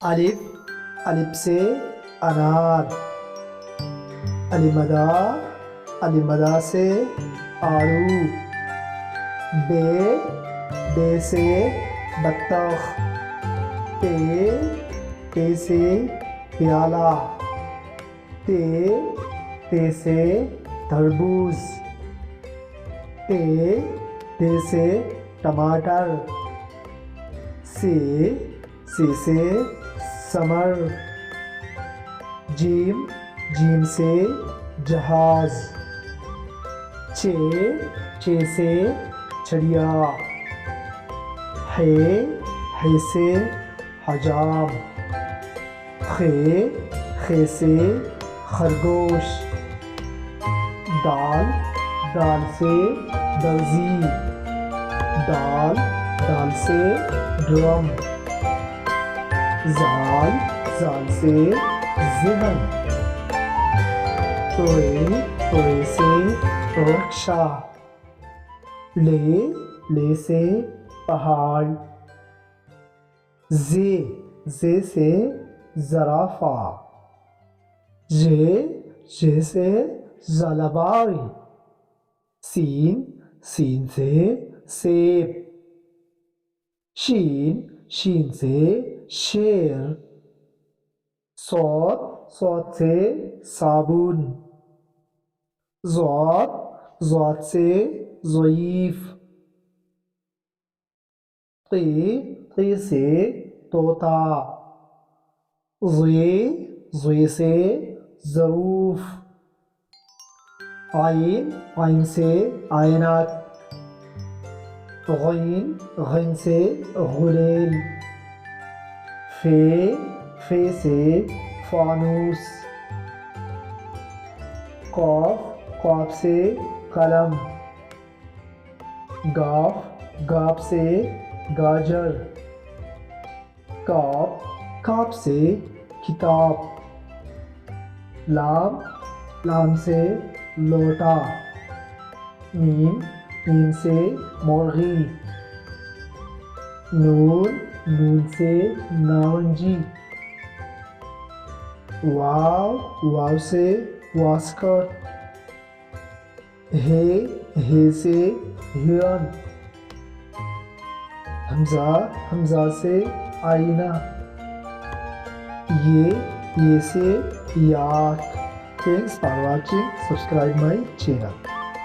الف الف سے انار. المدا سے آڑو. بے سے بطخ. تے سے پیالہ. تے سے تربوز. تے سے ٹماٹر. سے سمر. جیم سے جہاز. چے سے چڑیا. ہے سے حجام. خے سے خرگوش. دال سے درزی. دال سے ڈرم. زال سے ذہن. توڑے سے رکشا. لے سے پہاڑ. زے سے زرافہ. ژ سے زلباری. سین سے سیب. شین سے شیر. صاد سے صابن. ضاد سے ضعیف. طی سے طوطا. ضے سے ظروف. عین سے عینک. غین سے غلیل. فے سے فانوس. قاف سے قلم. گاپ سے گاجر. کاپ سے کتاب. لام سے لوٹا. میم سے مرغی. نون سے نارنجی. واو سے واسکٹ. ہے سے ہرن. حمزہ سے آئینہ. یہ سے York. Thanks for watching. Subscribe my channel.